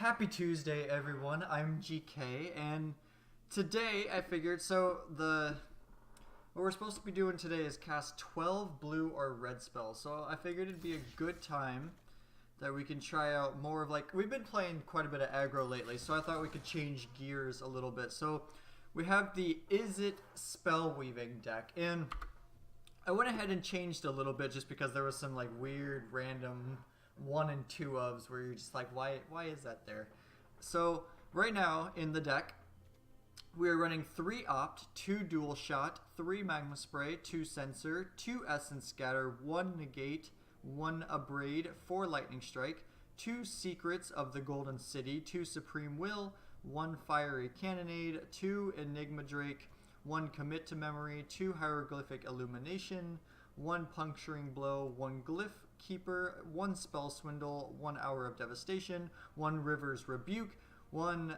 Happy Tuesday, everyone. I'm GK, and today I figured what we're supposed to be doing today is cast 12 blue or red spells. So I figured it'd be a good time that we can try out more of we've been playing quite a bit of aggro lately, so I thought we could change gears a little bit. So we have the Is It spell weaving deck, and I went ahead and changed a little bit just because there was some weird random 1 and 2 ofs where you're just why is that there? So right now in the deck we are running 3 opt, 2 dual shot, 3 magma spray, 2 sensor, 2 essence scatter, 1 negate, 1 abrade, 4 lightning strike, 2 secrets of the golden city, 2 supreme will, 1 fiery cannonade, 2 enigma drake, 1 commit to memory, 2 hieroglyphic illumination, 1 puncturing blow, 1 glyph keeper, 1 spell swindle, 1 hour of devastation, 1 river's rebuke, 1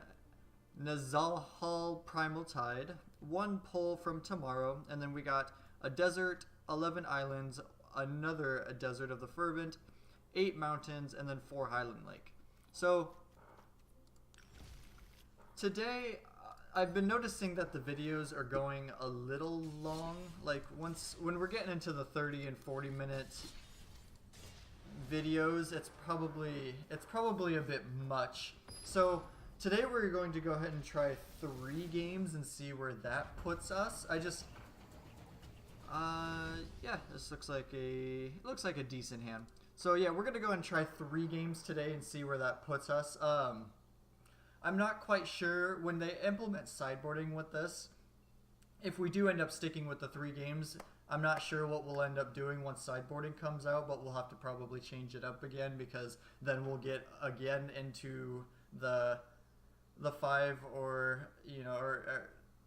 Nazalhal primal tide, 1 pull from tomorrow, and then we got a desert, 11 islands, another a desert of the fervent, 8 mountains, and then 4 highland lake. So today I've been noticing that the videos are going a little long. When we're getting into the 30 and 40 minute videos, it's probably a bit much. So today we're going to go ahead and try 3 games and see where that puts us. Yeah, this looks like a decent hand. So yeah, we're gonna go ahead and try 3 games today and see where that puts us. I'm not quite sure when they implement sideboarding with this. If we do end up sticking with the 3 games, I'm not sure what we'll end up doing once sideboarding comes out, but we'll have to probably change it up again because then we'll get again into the 5 or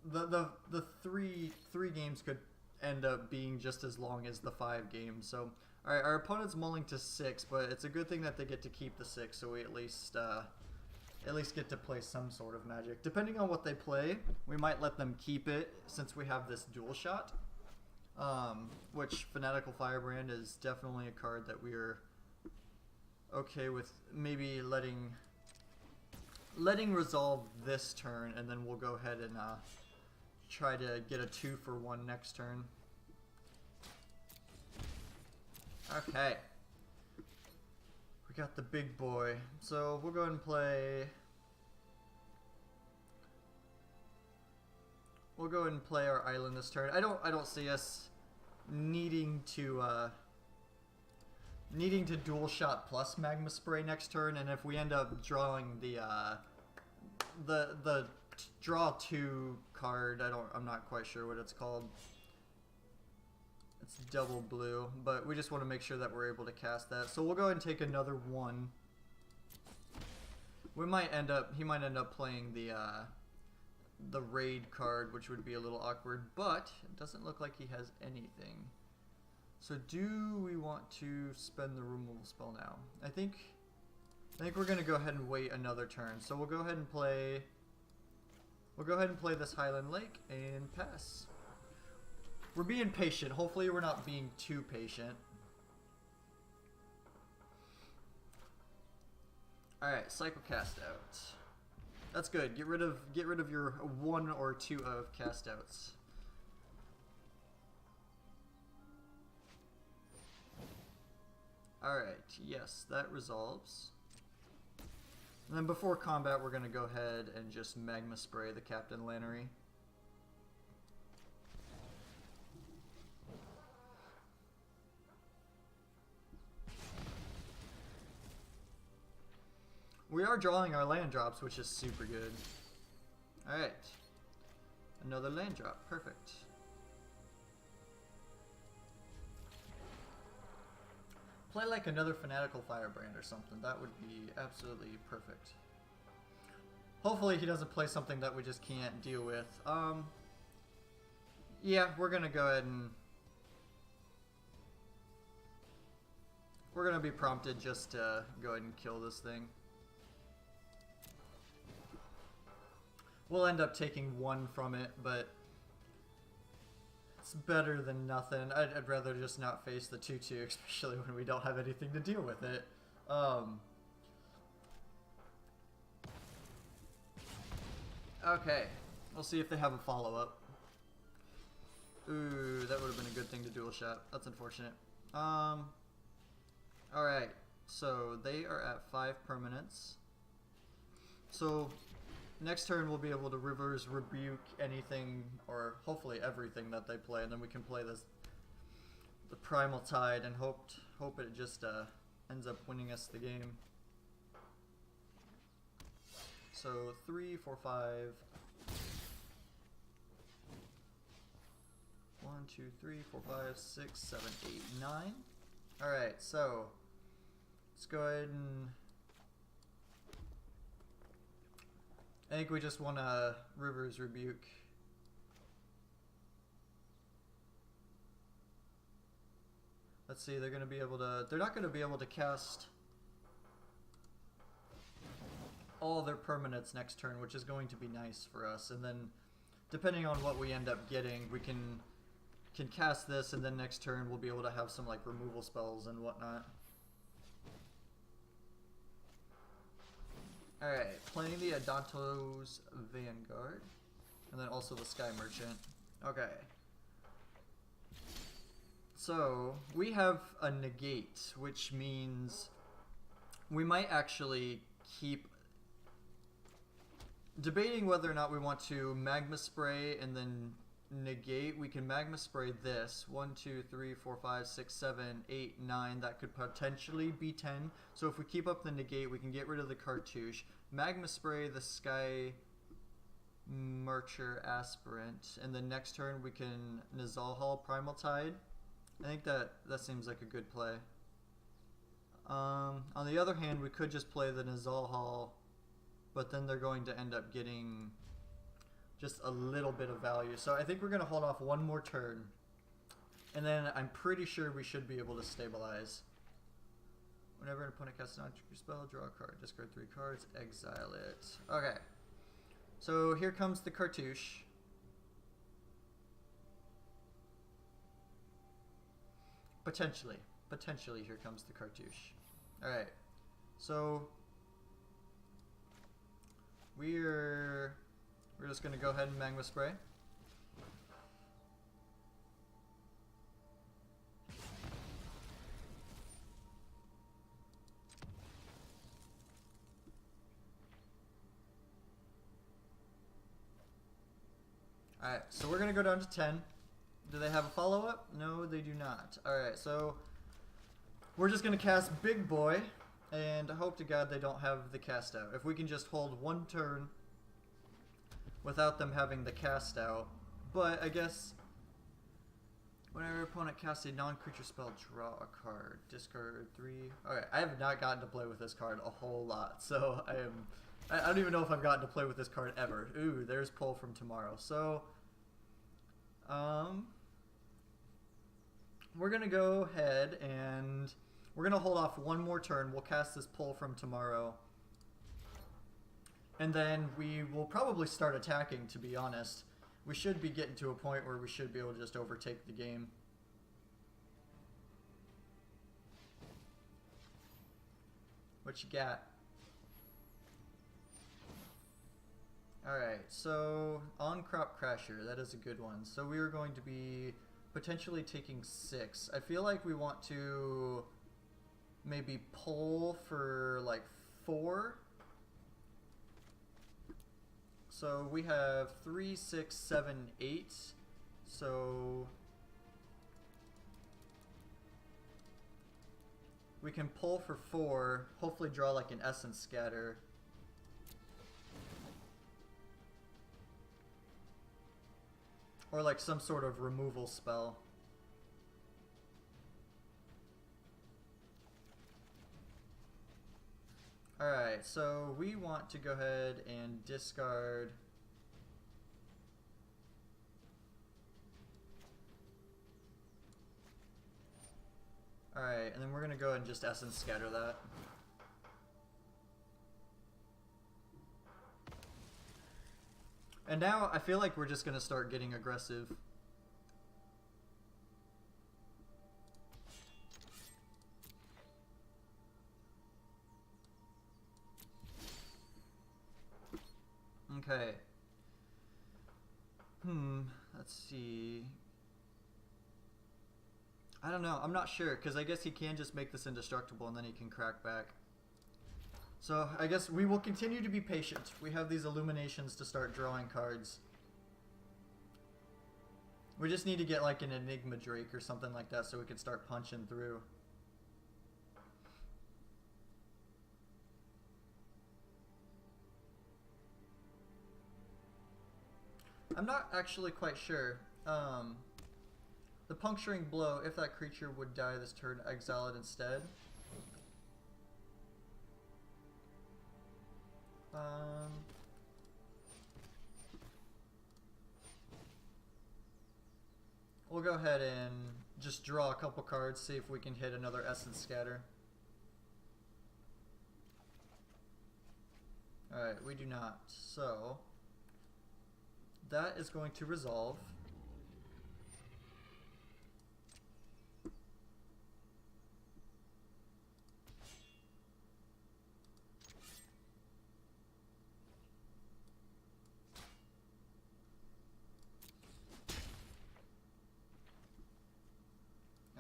the 3 games could end up being just as long as the 5 games. So all right, our opponent's mulling to 6, but it's a good thing that they get to keep the 6, so we at least get to play some sort of magic. Depending on what they play, we might let them keep it since we have this dual shot, which Fanatical Firebrand is definitely a card that we are okay with maybe letting resolve this turn, and then we'll go ahead and try to get a 2-for-1 next turn. Okay. We got the big boy. So we'll go ahead and play. We'll go ahead and play our island this turn. I don't see us needing to dual shot plus magma spray next turn, and if we end up drawing the draw 2 card, I'm not quite sure what it's called. It's double blue, but we just want to make sure that we're able to cast that. So we'll go ahead and take another 1. He might end up playing the raid card, which would be a little awkward, but it doesn't look like he has anything. So do we want to spend the removal spell now? I think we're going to go ahead and wait another turn. So we'll go ahead and play this Highland Lake and pass. We're being patient. Hopefully we're not being too patient. Alright, cycle cast out. That's good. Get rid of your 1 or 2 of cast outs. Alright, yes, that resolves. And then before combat we're gonna go ahead and just magma spray the Captain Lannery. We are drawing our land drops, which is super good. Alright. Another land drop. Perfect. Play another Fanatical Firebrand or something. That would be absolutely perfect. Hopefully he doesn't play something that we just can't deal with. Yeah, we're gonna go ahead and... We're gonna be prompted just to go ahead and kill this thing. We'll end up taking 1 from it, but it's better than nothing. I'd rather just not face the 2-2, especially when we don't have anything to deal with it. Okay, we'll see if they have a follow-up. Ooh, that would have been a good thing to dual shot. That's unfortunate. Alright, so they are at 5 permanents. So, next turn we'll be able to reverse rebuke anything, or hopefully everything that they play, and then we can play the Primal Tide and hope it just ends up winning us the game. So 3, 4, 5. 1, 2, 3, 4, 5, 6, 7, 8, 9. Alright, so let's go ahead and I think we just want to River's Rebuke. Let's see, they're not going to be able to cast all their permanents next turn, which is going to be nice for us. And then, depending on what we end up getting, we can cast this, and then next turn we'll be able to have some like removal spells and whatnot. Alright, playing the Adanto's Vanguard, and then also the Sky Merchant. Okay. So, we have a negate, which means we might actually keep debating whether or not we want to Magma Spray and then negate. We can Magma Spray this. 1, 2, 3, 4, 5, 6, 7, 8, 9. That could potentially be 10. So if we keep up the negate, we can get rid of the Cartouche. Magma Spray the Sky Mercher Aspirant. And then next turn we can Nizalhal Primal Tide. I think that seems like a good play. On the other hand, we could just play the Nizalhal, but then they're going to end up getting just a little bit of value. So I think we're going to hold off one more turn, and then I'm pretty sure we should be able to stabilize. Whenever an opponent casts a non-trigger spell, draw a card, discard 3 cards, exile it. Okay, so here comes the Cartouche. Potentially here comes the Cartouche. Alright, so we're just going to go ahead and Magma Spray. Alright, so we're going to go down to 10. Do they have a follow-up? No, they do not. Alright, so we're just going to cast Big Boy, and hope to God they don't have the cast out. If we can just hold one turn without them having the cast out. But I guess whenever opponent casts a non-creature spell, draw a card. Discard 3. Okay, I have not gotten to play with this card a whole lot, so I don't even know if I've gotten to play with this card ever. Ooh, there's Pull from Tomorrow. So, we're going to go ahead and we're going to hold off one more turn. We'll cast this Pull from Tomorrow. And then we will probably start attacking, to be honest. We should be getting to a point where we should be able to just overtake the game. What you got? Alright, so on Crop Crasher, that is a good one. So we are going to be potentially taking 6. I feel like we want to maybe pull for like 4. So we have 3, 6, 7, 8. So we can pull for 4, hopefully draw like an Essence Scatter. Or like some sort of removal spell. Alright, so we want to go ahead and discard Alright, and then we're going to go and just Essence Scatter that. And now I feel like we're just going to start getting aggressive. Okay. Let's see. I don't know. I'm not sure, because I guess he can just make this indestructible and then he can crack back. So I guess we will continue to be patient. We have these illuminations to start drawing cards. We just need to get like an Enigma Drake or something like that so we can start punching through. I'm not actually quite sure. The puncturing blow, if that creature would die this turn, exile it instead. We'll go ahead and just draw a couple cards, see if we can hit another Essence Scatter. Alright, we do not. So, that is going to resolve.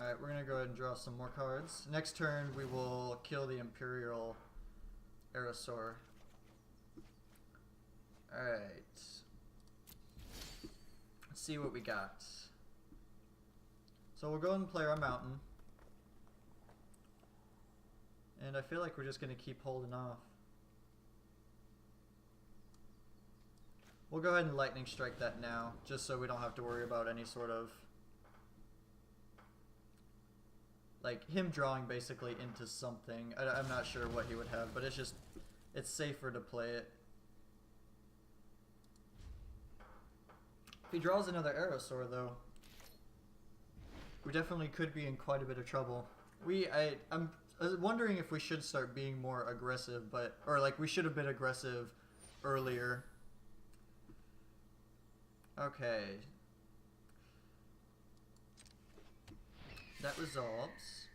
Alright, we're going to go ahead and draw some more cards. Next turn, we will kill the Imperial Aerosaur. Alright. Let's see what we got. So we'll go ahead and play our Mountain. And I feel like we're just going to keep holding off. We'll go ahead and Lightning Strike that now, just so we don't have to worry about any sort of... like him drawing basically into something. I'm not sure what he would have, but it's just, it's safer to play it. If he draws another Aerosaur though, we definitely could be in quite a bit of trouble. I'm wondering if we should start being more aggressive, or like we should have been aggressive earlier. Okay. That resolves.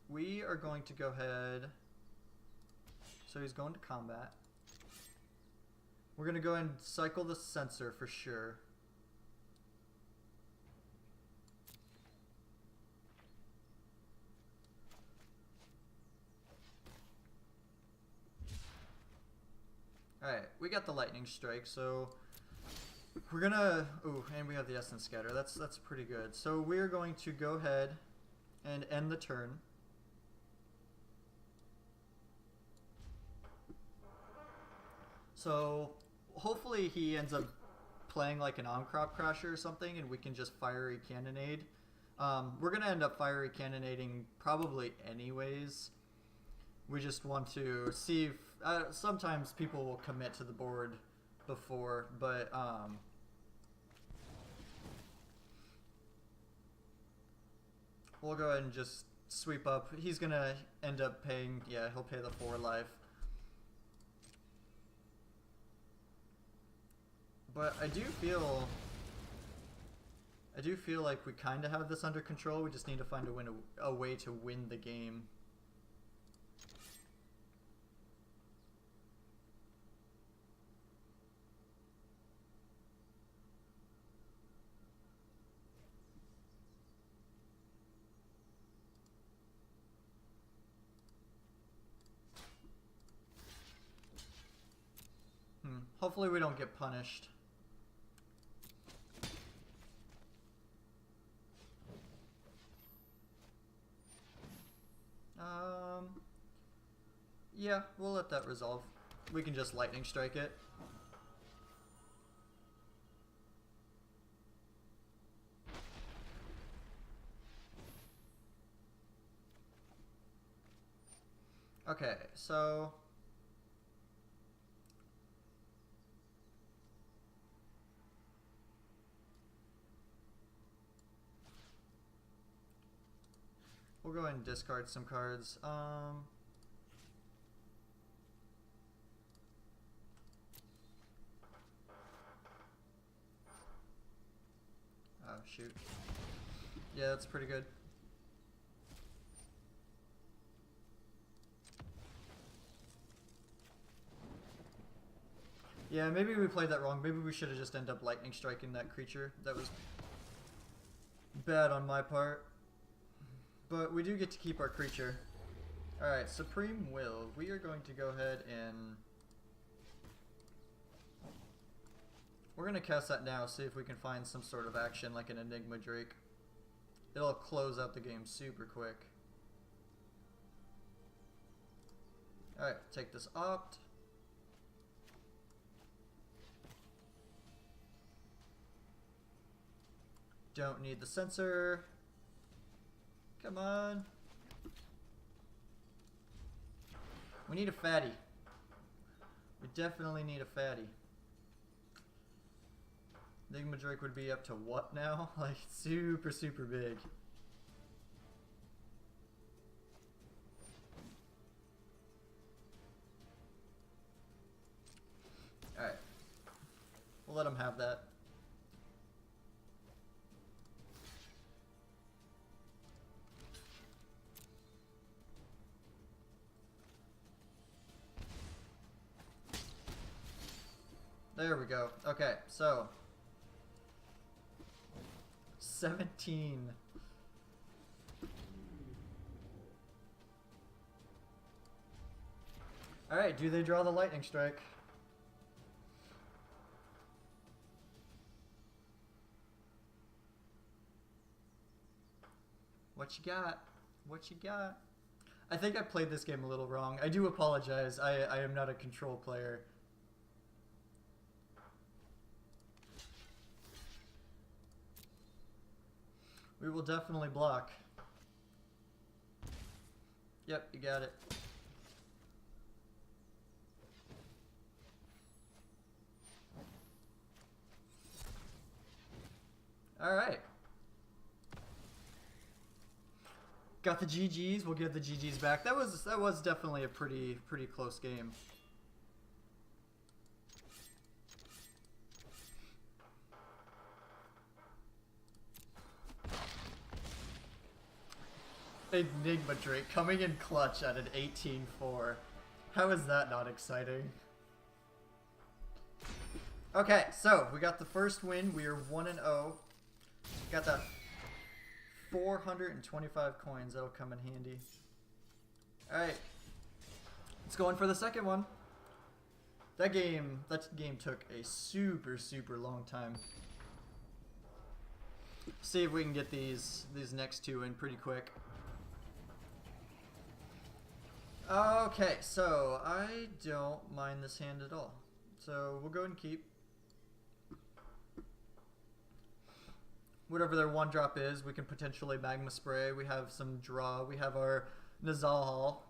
We are going to go ahead. So he's going to combat. We're going to go ahead and cycle the sensor for sure. Alright, we got the Lightning Strike, so we're gonna... ooh, and we have the Essence Scatter. That's pretty good. So we're going to go ahead and end the turn. So hopefully he ends up playing like an On-Crop Crasher or something and we can just Fiery Cannonade. We're gonna end up Fiery Cannonading probably anyways. We just want to see if... sometimes people will commit to the board before, but we'll go ahead and just sweep up. He's gonna end up paying, yeah, he'll pay the 4 life. But I do feel like we kind of have this under control. We just need to find a way to win the game. Hopefully we don't get punished. Yeah, we'll let that resolve. We can just Lightning Strike it. Okay, so... we'll go ahead and discard some cards. Oh, shoot. Yeah, that's pretty good. Yeah, maybe we played that wrong. Maybe we should have just ended up lightning striking that creature. That was bad on my part. But we do get to keep our creature. Alright, Supreme Will. We are going to go ahead and... we're going to cast that now, see if we can find some sort of action like an Enigma Drake. It'll close out the game super quick. Alright, take this opt. Don't need the sensor. Come on. We need a fatty. We definitely need a fatty. Enigma Drake would be up to what now? Like super, super big. Alright. We'll let him have that. There we go. Okay, so 17. Alright, do they draw the lightning strike? What you got? What you got? I think I played this game a little wrong. I do apologize. I am not a control player. We will definitely block. Yep, you got it. Alright. Got the GGs, we'll get the GGs back. That was definitely a pretty close game. Enigma Drake coming in clutch at an 18-4. How is that not exciting? Okay, so we got the first win. We are 1-0. Got that 425 coins. That'll come in handy. Alright. Let's go in for the second one. That game took a super long time. See if we can get these next two in pretty quick. Okay, so I don't mind this hand at all. So we'll go ahead and keep. Whatever their one drop is, we can potentially Magma Spray. We have some draw. We have our Nizal.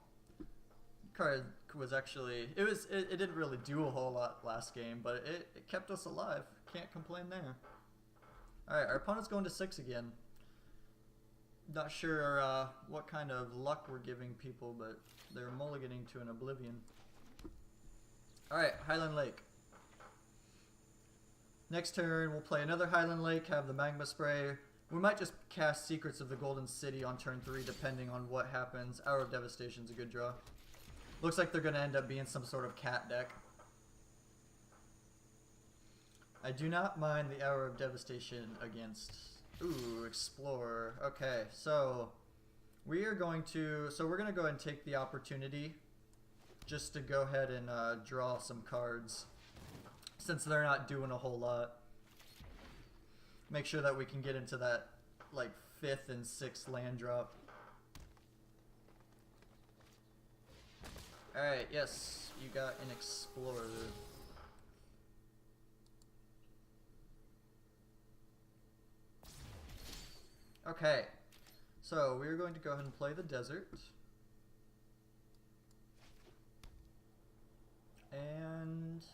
Card was actually, it didn't really do a whole lot last game, but it kept us alive. Can't complain there. Alright, our opponent's going to 6 again. Not sure what kind of luck we're giving people, but they're mulliganing to an Oblivion. Alright, Highland Lake. Next turn, we'll play another Highland Lake, have the Magma Spray. We might just cast Secrets of the Golden City on turn 3, depending on what happens. Hour of Devastation's a good draw. Looks like they're going to end up being some sort of cat deck. I do not mind the Hour of Devastation against... Ooh, Explorer. Okay, so we're going to go ahead and take the opportunity just to go ahead and draw some cards, since they're not doing a whole lot. Make sure that we can get into that like 5th and 6th land drop. Alright, yes, you got an Explorer. Okay, so we're going to go ahead and play the desert. And...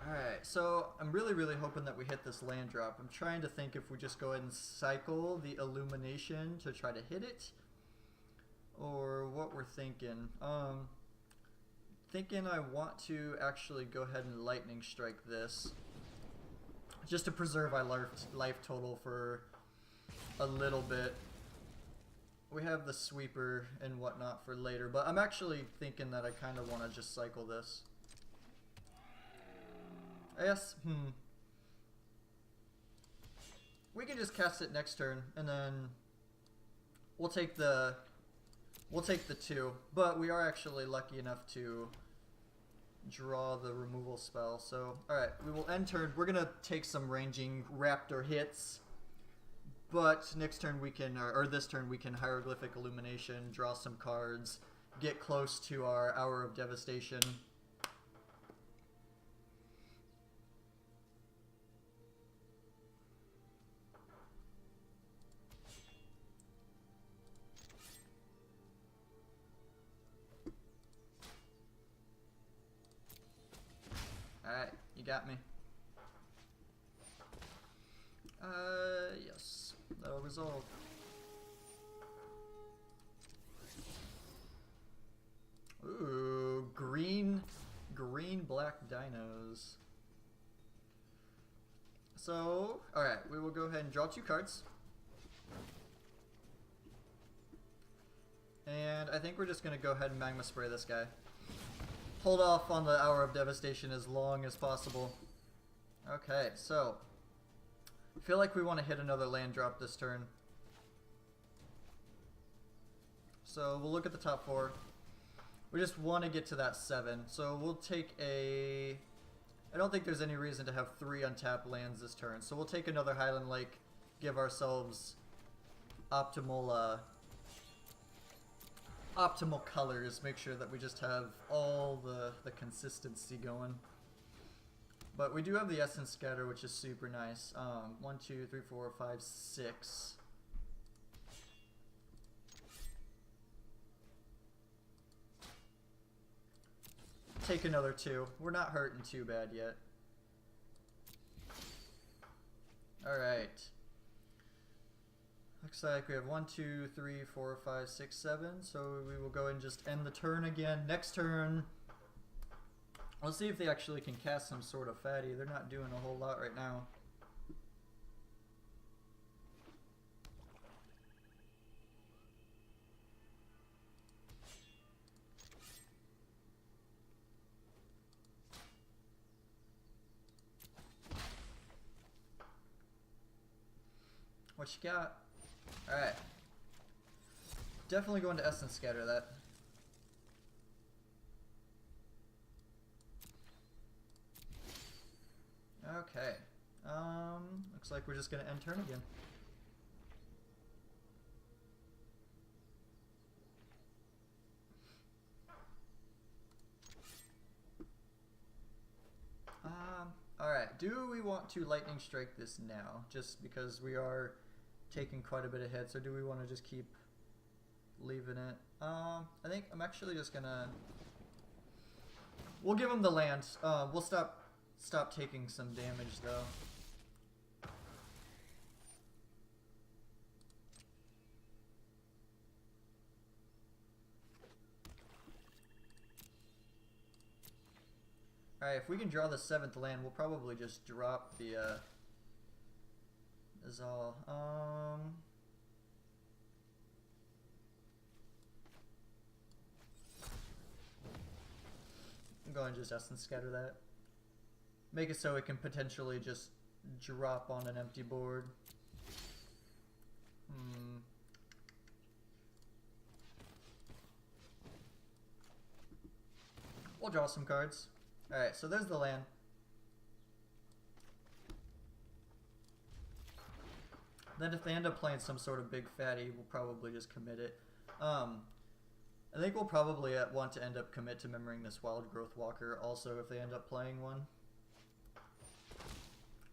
alright, so I'm really hoping that we hit this land drop. I'm trying to think if we just go ahead and cycle the Illumination to try to hit it, or what we're thinking. Thinking I want to actually go ahead and lightning strike this, just to preserve our life total for a little bit. we have the sweeper and whatnot for later, but I'm actually thinking that I kind of want to just cycle this. I guess, we can just cast it next turn, and then we'll take the 2, but we are actually lucky enough to draw the removal spell. So, alright, we will end turn. We're gonna take some ranging raptor hits, but next turn we can, or this turn we can Hieroglyphic Illumination, draw some cards, get close to our Hour of Devastation. Alright, you got me. Yes, that'll resolve. Ooh, green black dinos. So, alright, we will go ahead and draw 2 cards. And I think we're just gonna go ahead and Magma Spray this guy. Hold off on the Hour of Devastation as long as possible. Okay, so I feel like we want to hit another land drop this turn. So we'll look at the top 4. We just want to get to that 7. So we'll take a... I don't think there's any reason to have 3 untapped lands this turn. So we'll take another Highland Lake, give ourselves optimal optimal colors, make sure that we just have all the consistency going. But we do have the Essence Scatter, which is super nice. 1, 2, 3, 4, 5, 6. Take another 2. We're not hurting too bad yet. Alright. Looks like we have 1, 2, 3, 4, 5, 6, 7. So we will go and just end the turn again. Next turn, let's see if they actually can cast some sort of fatty. They're not doing a whole lot right now. What you got? Alright. Definitely going to Essence Scatter that. Okay. Looks like we're just gonna end turn again. Alright, do we want to Lightning Strike this now? Just because we are taking quite a bit of hits, or do we want to just keep leaving it? I think I'm actually just gonna... We'll give him the land. We'll stop taking some damage though. Alright, if we can draw the 7th land, we'll probably just drop the Zal. I'm going to just Essence Scatter that. Make it so it can potentially just drop on an empty board. We'll draw some cards. Alright, so there's the land. Then if they end up playing some sort of big fatty, we'll probably just commit it. I think we'll probably want to end up commit to Memorying this Wild Growth Walker also if they end up playing one.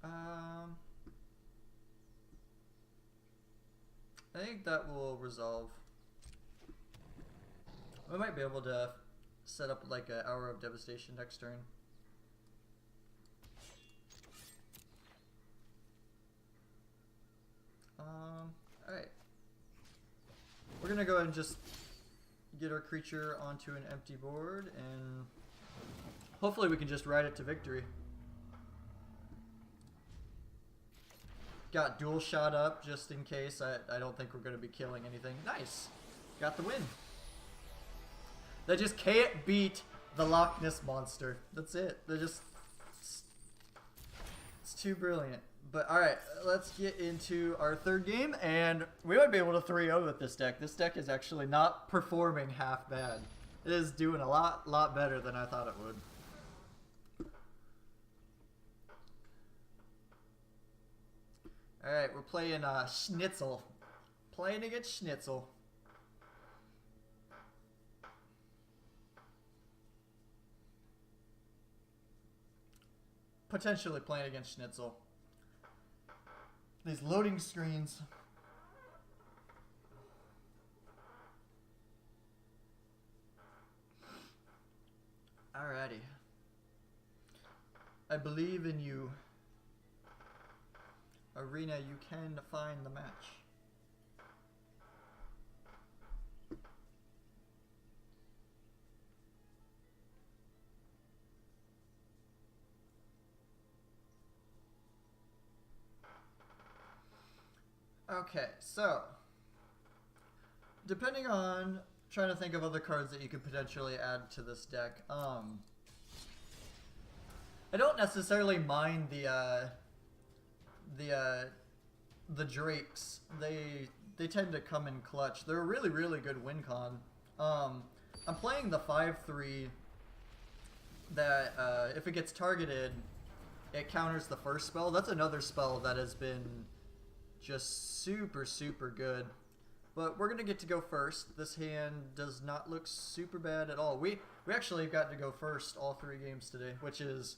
I think that will resolve. We might be able to set up like an Hour of Devastation next turn. Alright. We're gonna go ahead and just get our creature onto an empty board, and hopefully we can just ride it to victory. Got dual shot up just in case. I don't think we're going to be killing anything. Nice. Got the win. They just can't beat the Loch Ness Monster. That's it. They're just... It's too brilliant. But alright, let's get into our third game. And we might be able to 3-0 with this deck. This deck is actually not performing half bad. It is doing a lot better than I thought it would. Alright, we're playing Schnitzel. Playing against Schnitzel. Potentially playing against Schnitzel. These loading screens. Alrighty. I believe in you. Arena, you can find the match. Okay, so depending on trying to think of other cards that you could potentially add to this deck. I don't necessarily mind the Drakes. They tend to come in clutch. They're a really good win con. I'm playing the 5/3 that if it gets targeted, it counters the first spell. That's another spell that has been just super good. But we're gonna get to go first. This hand does not look super bad at all. We actually got to go first all 3 games today, which is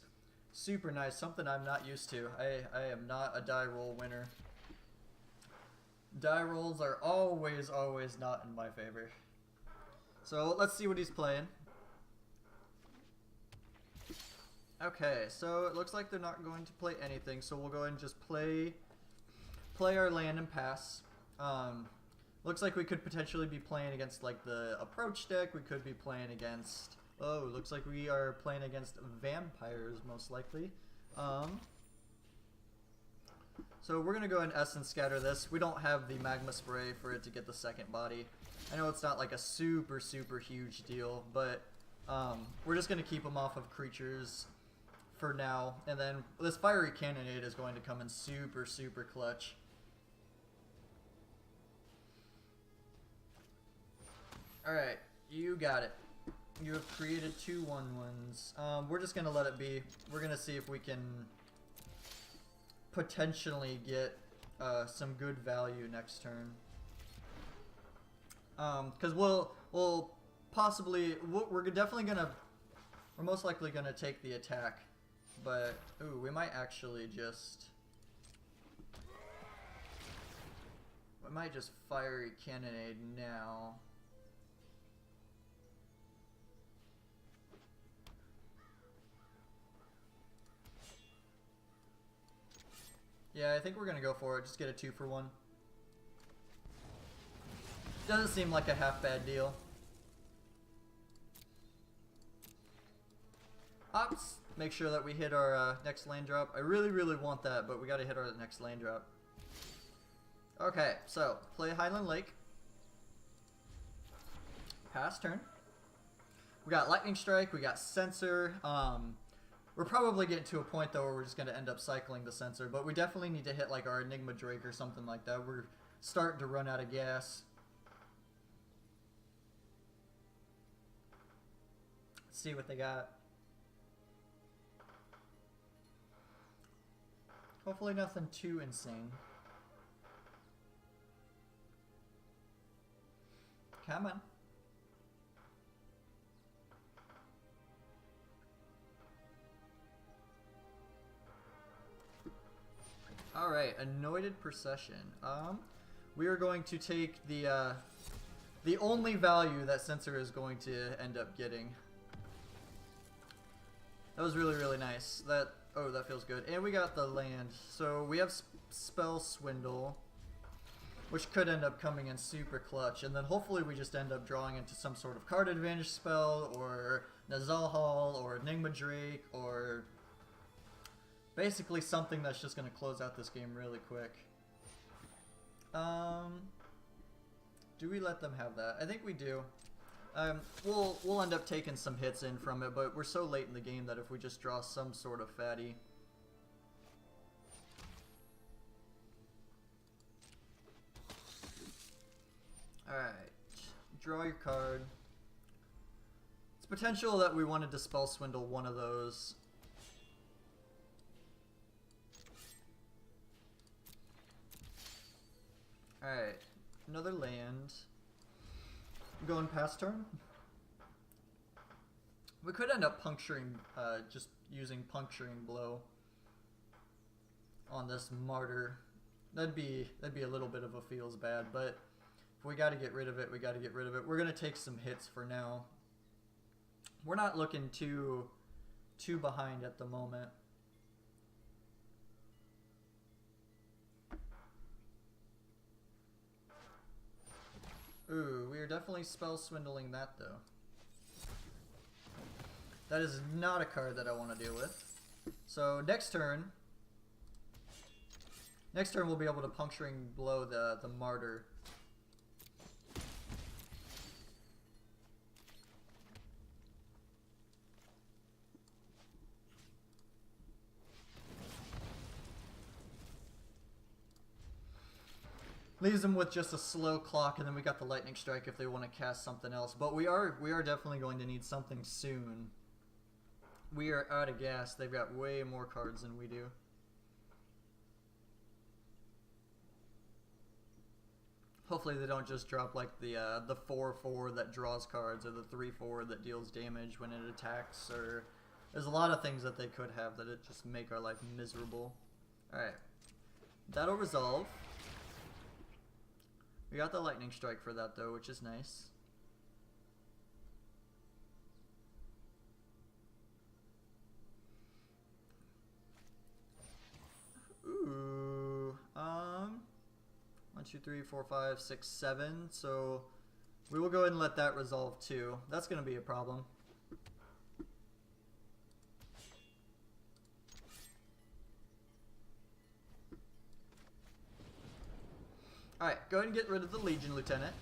super nice. Something I'm not used to. I am not a die roll winner. Die rolls are always not in my favor. So let's see what he's playing. Okay, so it looks like they're not going to play anything, so we'll go ahead and just play our land and pass. Looks like we could potentially be playing against like the approach deck. We could be playing against... Oh, looks like we are playing against vampires most likely. So we're going to go ahead and Essence Scatter this. We don't have the Magma Spray for it to get the second body. I know it's not like a super huge deal, but we're just going to keep them off of creatures for now. And then this Fiery Cannonade is going to come in super clutch. Alright, you got it. You have created 2 1/1s. We're just going to let it be. We're going to see if we can potentially get some good value next turn. Because we'll possibly... We're definitely going to... We're most likely going to take the attack. But, ooh, we might actually just... We might just Fiery Cannonade now. Yeah, I think we're going to go for it. Just get a 2 for 1. Doesn't seem like a half bad deal. Ops. Make sure that we hit our next land drop. I really want that, but we got to hit our next land drop. Okay, so play Highland Lake. Pass turn. We got Lightning Strike. We got Censor. We're probably getting to a point, though, where we're just going to end up cycling the Censor, but we definitely need to hit, like, our Enigma Drake or something like that. We're starting to run out of gas. Let's see what they got. Hopefully nothing too insane. Come on. Alright, Anointed Procession. We are going to take the only value that Censor is going to end up getting. That was really nice. Oh, that feels good. And we got the land. So we have Spell Swindle, which could end up coming in super clutch. And then hopefully we just end up drawing into some sort of card advantage spell, or Nazal Hall, or Enigma Drake, or Basically something that's just going to close out this game really quick. Do we let them have that? I think we do. We'll end up taking some hits in from it, but we're so late in the game that if we just draw some sort of fatty. Alright. Draw your card. It's potential that we want to Dispel Swindle one of those. Alright. Another land. Going past turn. We could end up puncturing, just using Puncturing Blow on this Martyr. That'd be a little bit of a feels bad, but if we got to get rid of it, we got to get rid of it. We're gonna take some hits for now. We're not looking too behind at the moment. Ooh, we are definitely spell swindling that though. That is not a card that I want to deal with. So next turn we'll be able to Puncturing Blow the Martyr. Leaves them with just a slow clock, and then we got the Lightning Strike if they want to cast something else. But we are definitely going to need something soon. We are out of gas. They've got way more cards than we do. Hopefully they don't just drop like the 4/4 that draws cards or the 3/4 that deals damage when it attacks. Or there's a lot of things that they could have that it just make our life miserable. All right, that'll resolve. We got the Lightning Strike for that though, which is nice. Ooh, 1, 2, 3, 4, 5, 6, 7. So we will go ahead and let that resolve too. That's going to be a problem. Alright, go ahead and get rid of the Legion Lieutenant.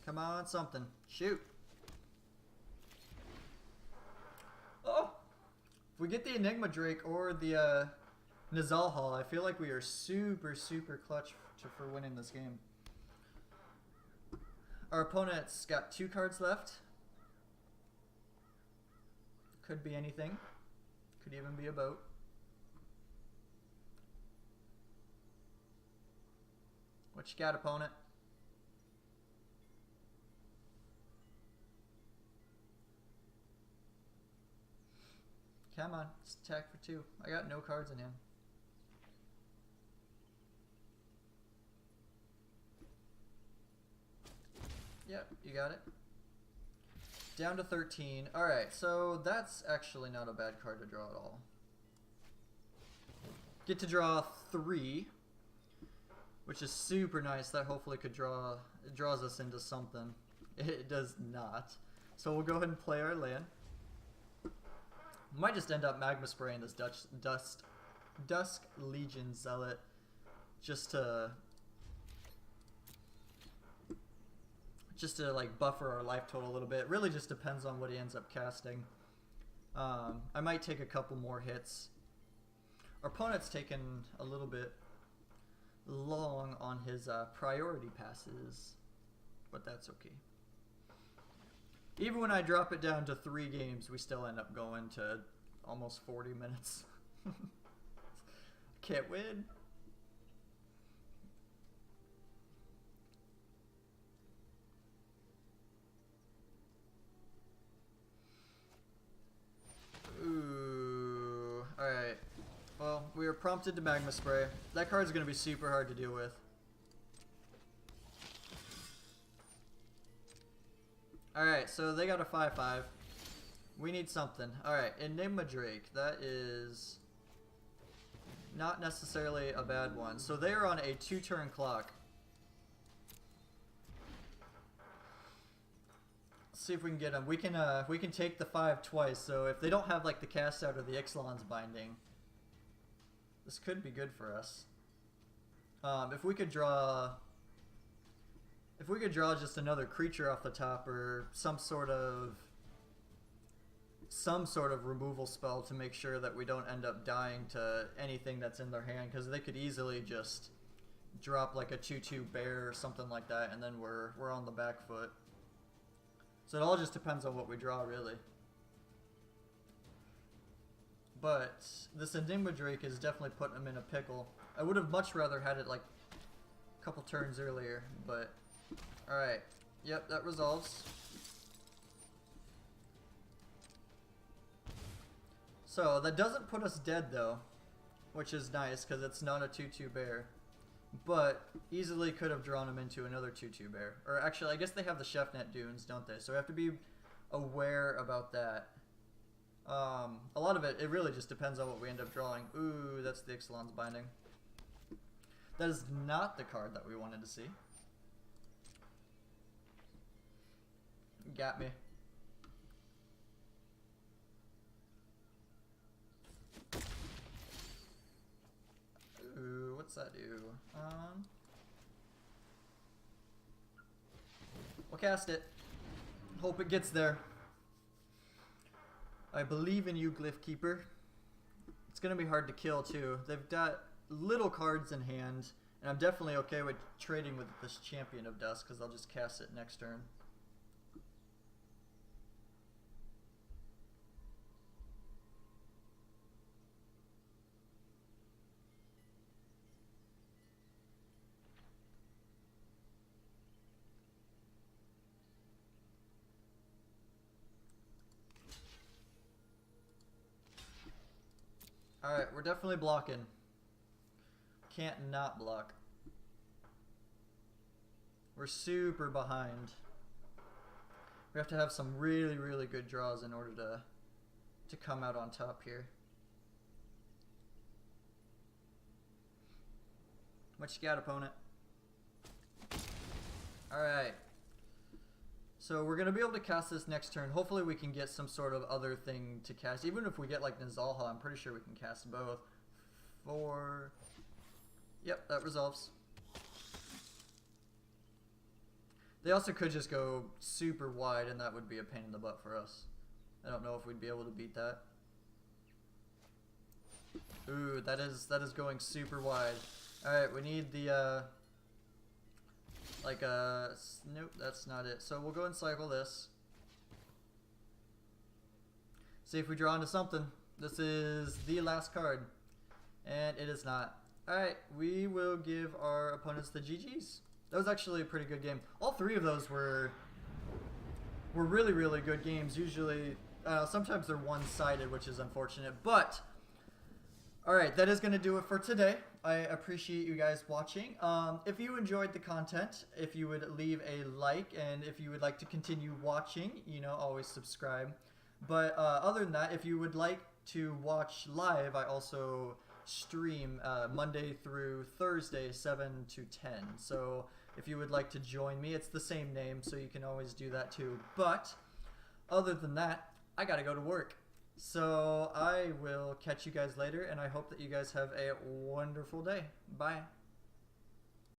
Come on, something. Shoot. Oh! If we get the Enigma Drake or the Nizal Hall, I feel like we are super, super clutch for winning this game. Our opponent's got 2 cards left. Could be anything. Could even be a boat. What you got, opponent? Come on, let's attack for 2. I got no cards in hand. Yep, you got it. Down to 13. Alright, so that's actually not a bad card to draw at all. Get to draw 3. Which is super nice. That hopefully could draws us into something. It does not. So we'll go ahead and play our land. Might just end up Magma Spraying this Dusk Legion Zealot just to like buffer our life total a little bit. It really just depends on what he ends up casting. I might take a couple more hits. Our opponent's taken a little bit long on his priority passes, but that's okay. Even when I drop it down to 3 games, we still end up going to almost 40 minutes. Can't win. Ooh, alright. Well, we were prompted to Magma Spray. That card's going to be super hard to deal with. Alright, so they got a 5/5. We need something. Alright, Enigma Drake. That is not necessarily a bad one. So they are on a 2-turn clock. see if we can get them. We can take the 5 twice. So if they don't have like the cast out or the Ixalan's binding, this could be good for us. If we could draw just another creature off the top or some sort of removal spell to make sure that we don't end up dying to anything that's in their hand, because they could easily just drop like a 2/2 bear or something like that, and then we're on the back foot. So it all just depends on what we draw, really. But this Enigma Drake is definitely putting him in a pickle. I would have much rather had it like a couple turns earlier, but alright. Yep, that resolves. So that doesn't put us dead though, which is nice because it's not a 2/2 bear. But easily could have drawn him into another 2/2 bear. Or actually, I guess they have the Chefnet Dunes, don't they? So we have to be aware about that. A lot of it really just depends on what we end up drawing. Ooh, that's the Ixalan's binding. That is not the card that we wanted to see. Got me. Ooh, what's that do? We'll cast it. Hope it gets there. I believe in you, Glyph Keeper. It's going to be hard to kill, too. They've got little cards in hand, and I'm definitely okay with trading with this Champion of Dusk, because I'll just cast it next turn. Alright, we're definitely blocking. Can't not block. We're super behind. We have to have some really, really good draws in order to come out on top here. What you got, opponent? Alright. So we're going to be able to cast this next turn. Hopefully we can get some sort of other thing to cast. Even if we get like Nizalha, I'm pretty sure we can cast both. 4. Yep, that resolves. They also could just go super wide, and that would be a pain in the butt for us. I don't know if we'd be able to beat that. Ooh, that is going super wide. Alright, we need the nope, that's not it. So we'll go and cycle this. See if we draw into something. This is the last card. And it is not. Alright, we will give our opponents the GGs. That was actually a pretty good game. All 3 of those were really, really good games. Usually, sometimes they're one-sided, which is unfortunate. But, alright, that is going to do it for today. I appreciate you guys watching. If you enjoyed the content, if you would leave a like, and if you would like to continue watching, you know, always subscribe. But other than that, if you would like to watch live, I also stream Monday through Thursday, 7 to 10. So if you would like to join me, it's the same name, so you can always do that too. But other than that, I gotta go to work. So I will catch you guys later, and I hope that you guys have a wonderful day. Bye.